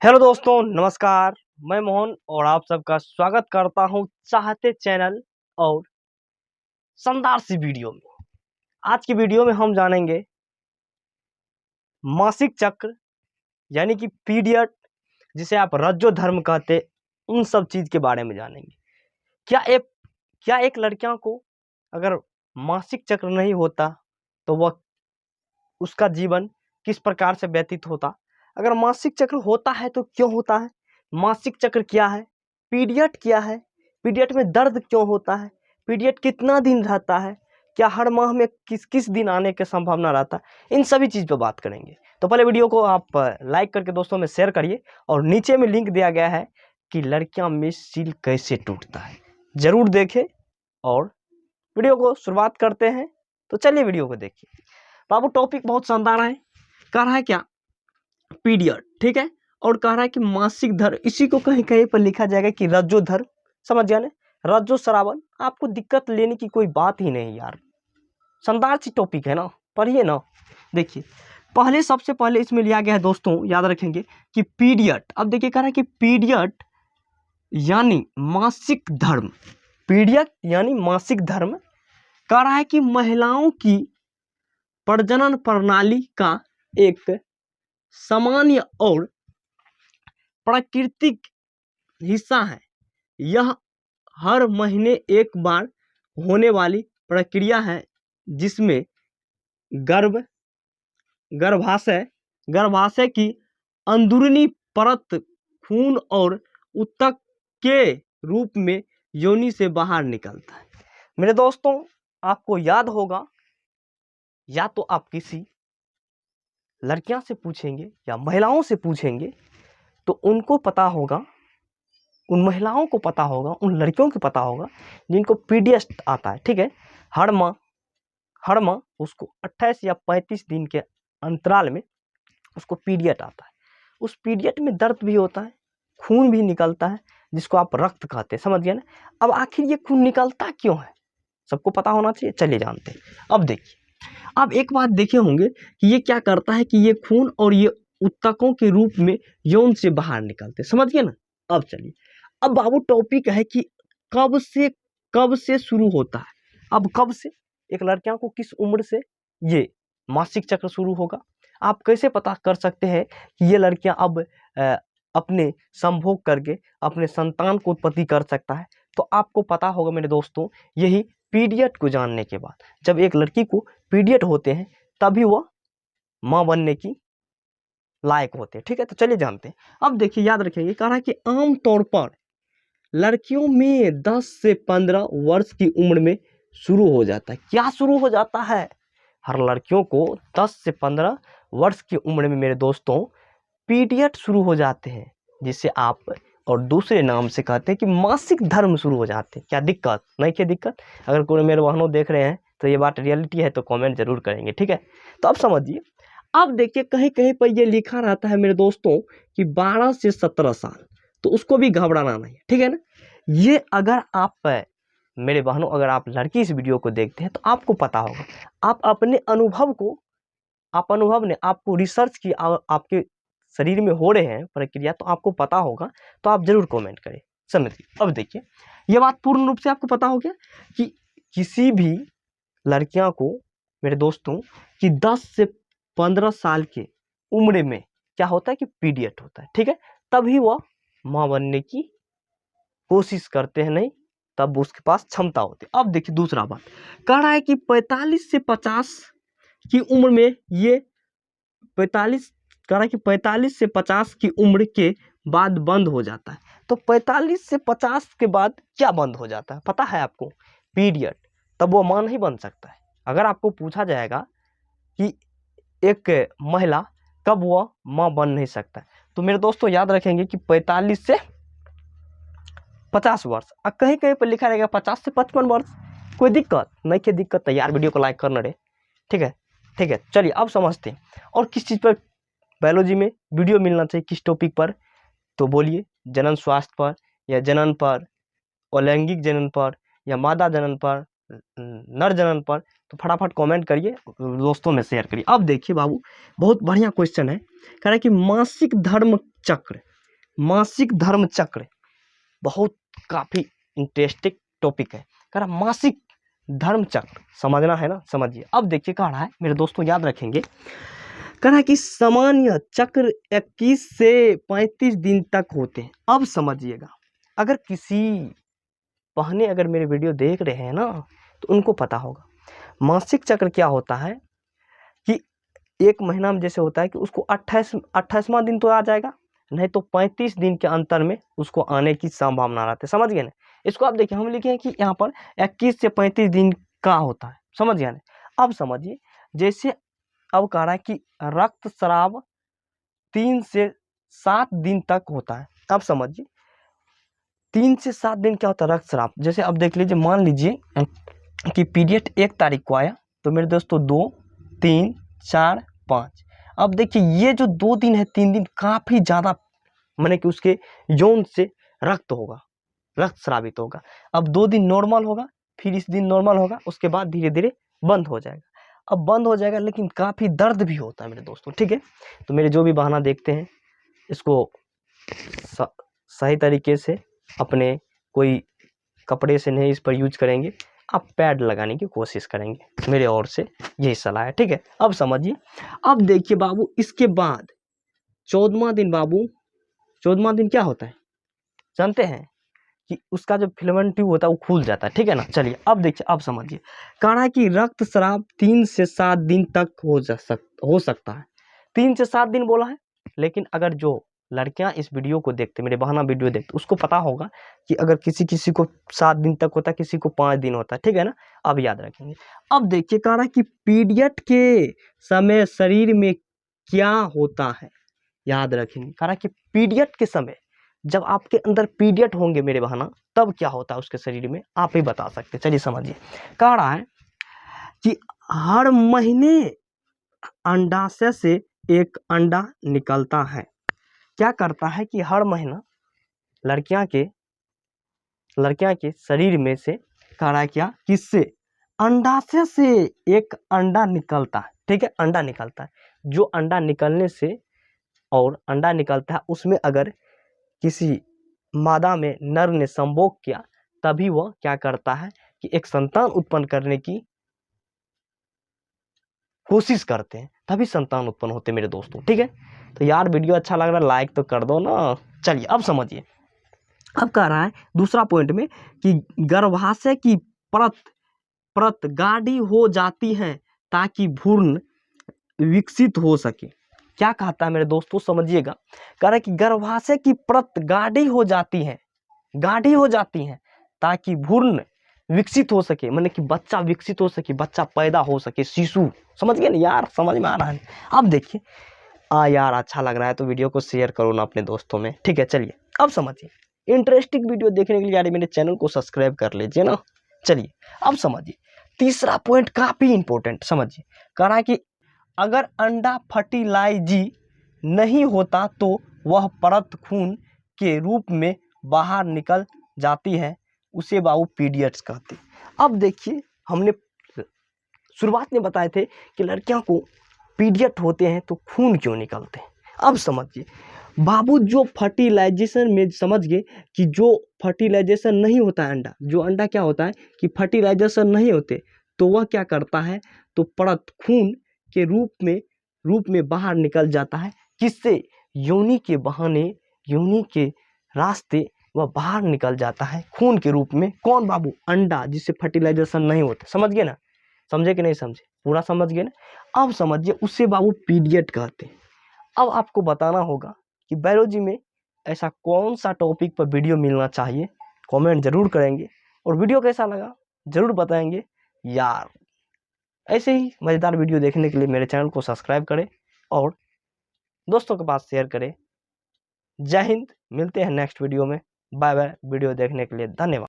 Hello दोस्तों, नमस्कार। मैं मोहन और आप सबका स्वागत करता हूं चाहते चैनल और शानदार सी वीडियो में। आज की वीडियो में हम जानेंगे मासिक चक्र यानी कि पीरियड, जिसे आप रज्जो धर्म कहते, उन सब चीज के बारे में जानेंगे। क्या एक लड़कियों को अगर मासिक चक्र नहीं होता तो वह उसका जीवन किस प्रकार से व्यतीत होता, अगर मासिक चक्र होता है तो क्यों होता है, मासिक चक्र क्या है, पीरियड क्या है, पीरियड में दर्द क्यों होता है, पीरियड कितना दिन रहता है, क्या हर माह में किस किस दिन आने की संभावना रहता है, इन सभी चीज़ पे बात करेंगे। तो पहले वीडियो को आप लाइक करके दोस्तों में शेयर करिए और नीचे में लिंक दिया गया है कि लड़कियां में सील कैसे टूटता है, जरूर देखें। और वीडियो को शुरुआत करते हैं, तो चलिए वीडियो को देखिए। बाबू टॉपिक बहुत शानदार है। कह रहा है क्या, पीरियड, ठीक है, और कह रहा है कि मासिक धर्म, इसी को कहीं कहीं पर लिखा जाएगा कि रज्जो धर्म, समझ गया ना, रज्जो श्रावण। आपको दिक्कत लेने की कोई बात ही नहीं यार, शानदार सी टॉपिक है ना, पढ़िए ना। देखिए सबसे पहले इसमें लिया गया है दोस्तों, याद रखेंगे कि पीरियड। अब देखिए कह रहा है कि पीरियड यानी मासिक धर्म, पीरियड यानी मासिक धर्म। कह रहा है कि महिलाओं की प्रजनन प्रणाली का एक सामान्य और प्राकृतिक हिस्सा है। यह हर महीने एक बार होने वाली प्रक्रिया है जिसमें गर्भाशय की अंदरूनी परत खून और ऊतक के रूप में योनि से बाहर निकलता है। मेरे दोस्तों, आपको याद होगा, या तो आप किसी लड़कियां से पूछेंगे या महिलाओं से पूछेंगे तो उनको पता होगा, उन महिलाओं को पता होगा, उन लड़कियों को पता होगा जिनको पीरियड आता है, ठीक है। हर माह उसको 28 या 35 दिन के अंतराल में उसको पीरियड आता है। उस पीरियड में दर्द भी होता है, खून भी निकलता है, जिसको आप रक्त कहते हैं, समझ गए ना। अब आखिर ये खून निकलता क्यों है, सबको पता होना चाहिए, चलिए जानते हैं। अब देखिए, अब एक बात देखे होंगे कि ये क्या करता है कि ये खून और ये ऊतकों के रूप में यौन से बाहर निकलते, समझ गए ना। अब चलिए, अब बाबू टॉपिक है कि कब से शुरू होता है। अब कब से, एक लड़कियों को किस उम्र से ये मासिक चक्र शुरू होगा, आप कैसे पता कर सकते हैं कि ये लड़कियां अब अपने संभोग करके अपने संतान को उत्पत्ति कर सकता है। तो आपको पता होगा मेरे दोस्तों, यही पीरियड को जानने के बाद, जब एक लड़की को पीरियड होते हैं तभी वह माँ बनने की लायक होते हैं, ठीक है। तो चलिए जानते हैं। अब देखिए, याद रखेंगे, कह रहा है कि आमतौर पर लड़कियों में 10 से 15 वर्ष की उम्र में शुरू हो जाता है। क्या शुरू हो जाता है, हर लड़कियों को 10 से 15 वर्ष की उम्र में मेरे दोस्तों पीरियड शुरू हो जाते हैं, जिसे आप और दूसरे नाम से कहते हैं कि मासिक धर्म शुरू हो जाते हैं। क्या दिक्कत नहीं, क्या दिक्कत, अगर कोई मेरे बहनों देख रहे हैं तो ये बात रियलिटी है तो कमेंट जरूर करेंगे, ठीक है। तो अब समझिए, अब देखिए कहीं कहीं पर ये लिखा रहता है मेरे दोस्तों कि 12 से 17 साल, तो उसको भी घबराना नहीं, ठीक है ना। ये अगर आप मेरे बहनों, अगर आप लड़की इस वीडियो को देखते हैं तो आपको पता होगा, आप अपने अनुभव को, आप अनुभव ने आपको रिसर्च की, आपके शरीर में हो रहे हैं प्रक्रिया, तो आपको पता होगा, तो आप जरूर कमेंट करें, समझिए। अब देखिए, ये बात पूर्ण रूप से आपको पता हो गया कि किसी भी लड़कियां को मेरे दोस्तों कि 10 से 15 साल के उम्र में क्या होता है कि पीरियड होता है, ठीक है। तभी वह माँ बनने की कोशिश करते हैं, नहीं तब उसके पास क्षमता होती है। अब देखिए दूसरा बात, कह रहा है कि 45 से 50 की उम्र में ये 45, कह रहा है कि 45 से 50 की उम्र के बाद बंद हो जाता है। तो 45 से 50 के बाद क्या बंद हो जाता है पता है आपको, पीरियड। तब वो मां नहीं बन सकता है। अगर आपको पूछा जाएगा कि एक महिला कब वह मां बन नहीं सकता, तो मेरे दोस्तों याद रखेंगे कि 45 से 50 वर्ष, और कहीं कहीं पर लिखा रहेगा 50 से 55 वर्ष। कोई दिक्कत नहीं, क्या दिक्कत है यार, वीडियो को लाइक करना रे, ठीक है, ठीक है। चलिए अब समझते हैं, और किस चीज़ पर बायोलॉजी में वीडियो मिलना चाहिए, किस टॉपिक पर, तो बोलिए, जनन स्वास्थ्य पर, या जनन पर, अलैंगिक जनन पर, या मादा जनन पर, नर जनन पर। तो फटाफट कमेंट करिए, दोस्तों में शेयर करिए। अब देखिए बाबू, बहुत बढ़िया क्वेश्चन है। कह रहा है कि मासिक धर्म चक्र, मासिक धर्म चक्र, बहुत काफी इंटरेस्टिंग टॉपिक है। कह रहा मासिक धर्म चक्र समझना है ना, समझिए। अब देखिए कह रहा है मेरे दोस्तों, याद रखेंगे, कह रहा है कि सामान्य चक्र 21 से 35 दिन तक होते हैं। अब समझिएगा, अगर किसी पहले अगर मेरे वीडियो देख रहे हैं ना तो उनको पता होगा मासिक चक्र क्या होता है। कि एक महीना में जैसे होता है कि उसको 28वां दिन तो आ जाएगा, नहीं तो 35 दिन के अंतर में उसको आने की संभावना रहती है। समझ गए ना। इसको आप देखिए, हम लिखे हैं कि यहाँ पर 21 से 35 दिन का होता है। समझ गए ना। अब समझिए, जैसे अब कह रहा है कि रक्तस्राव 3 से 7 दिन तक होता है। अब समझिए 3 से 7 दिन क्या होता है रक्तस्राव। जैसे अब देख लीजिए, मान लीजिए कि पीरियड 1 तारीख को आया, तो मेरे दोस्तों 2, 3, 4, 5। अब देखिए ये जो 2 दिन है, 3 दिन काफी ज्यादा माने कि उसके यौन से रक्त होगा, रक्त स्रावित होगा। अब 2 दिन नॉर्मल होगा, फिर इस दिन नॉर्मल होगा, उसके बाद धीरे धीरे बंद हो जाएगा। अब बंद हो जाएगा, लेकिन काफी दर्द भी होता है मेरे दोस्तों, ठीक है। तो मेरे जो भी बहाना देखते हैं, इसको सही तरीके से अपने कोई कपड़े से नहीं इस पर यूज करेंगे, आप पैड लगाने की कोशिश करेंगे। मेरे ओर से यही सलाह है, ठीक है। अब समझिए, अब देखिए बाबू, इसके बाद 14वां दिन, बाबू 14वां दिन क्या होता है जानते हैं? कि उसका जो फिलामेंट ट्यूब होता है वो खुल जाता है, ठीक है ना। चलिए अब देखिए, अब समझिए, कह रहा है कि रक्तस्राव 3 से 7 दिन तक हो सकता है। 3 से 7 दिन बोला है, लेकिन अगर जो लड़कियां इस वीडियो को देखते, मेरे बहाना वीडियो देखते, उसको पता होगा कि अगर किसी को 7 दिन तक होता है, किसी को 5 दिन होता है, ठीक है ना। अब याद रखेंगे। अब देखिए कह रहा है कि पीरियड के समय शरीर में क्या होता है, याद रखेंगे। कह रहा है कि पीरियड के समय, जब आपके अंदर पीरियड होंगे मेरे बहाना, तब क्या होता है उसके शरीर में, आप ही बता सकते। चलिए समझिए, कह रहा है कि हर महीने अंडाशय से एक अंडा निकलता है। क्या करता है कि हर महीना लड़कियां के शरीर में से, कह रहा है क्या, किससे, अंडाशय से एक अंडा निकलता है, ठीक है। अंडा निकलता है, जो अंडा निकलने से, और अंडा निकलता है उसमें अगर किसी मादा में नर ने संभोग किया, तभी वह क्या करता है कि एक संतान उत्पन्न करने की कोशिश करते हैं, तभी संतान उत्पन्न होते मेरे दोस्तों, ठीक है। तो यार वीडियो अच्छा लग रहा है, लाइक तो कर दो ना। चलिए अब समझिए, अब कह रहा है दूसरा पॉइंट में कि गर्भाशय की परत गाढ़ी हो जाती है ताकि भ्रूण विकसित हो सके। क्या कहता है मेरे दोस्तों, समझिएगा। कह रहा है कि गर्भाशय की परत गाढ़ी हो जाती है ताकि भ्रूण विकसित हो सके, मतलब कि बच्चा विकसित हो सके, बच्चा पैदा हो सके, शिशु। समझ गए ना यार, समझ में आ रहा है। अब देखिए, यार अच्छा लग रहा है तो वीडियो को शेयर करो ना अपने दोस्तों में, ठीक है। चलिए अब समझिए, इंटरेस्टिंग वीडियो देखने के लिए यार मेरे चैनल को सब्सक्राइब कर लीजिए ना। चलिए अब समझिए, तीसरा पॉइंट काफी इंपॉर्टेंट, समझिए। कह रहा है कि अगर अंडा फर्टिलाइज नहीं होता तो वह परत खून के रूप में बाहर निकल जाती है, उसे बाबू पीरियड्स कहते हैं। अब देखिए, हमने शुरुआत में बताए थे कि लड़कियों को पीरियड होते हैं तो खून क्यों निकलते हैं। अब समझिए बाबू, जो फर्टिलाइजेशन में, समझ गए कि जो फर्टिलाइजेशन नहीं होता है अंडा, जो अंडा क्या होता है कि फर्टिलाइजेशन नहीं होते, तो वह क्या करता है, तो परत खून के रूप में बाहर निकल जाता है। किससे? योनि के बहाने, योनि के रास्ते वह बाहर निकल जाता है खून के रूप में। कौन बाबू? अंडा, जिससे फर्टिलाइजेशन नहीं होता। समझ गए ना, समझे कि नहीं समझे, पूरा समझ गए ना। अब समझिए, उससे बाबू पीरियड कहते हैं। अब आपको बताना होगा कि बायोलॉजी में ऐसा कौन सा टॉपिक पर वीडियो मिलना चाहिए, कमेंट जरूर करेंगे, और वीडियो कैसा लगा जरूर बताएंगे यार। ऐसे ही मज़ेदार वीडियो देखने के लिए मेरे चैनल को सब्सक्राइब करें और दोस्तों के पास शेयर करें। जय हिंद, मिलते हैं नेक्स्ट वीडियो में। Bye bye. वीडियो देखने के लिए धन्यवाद।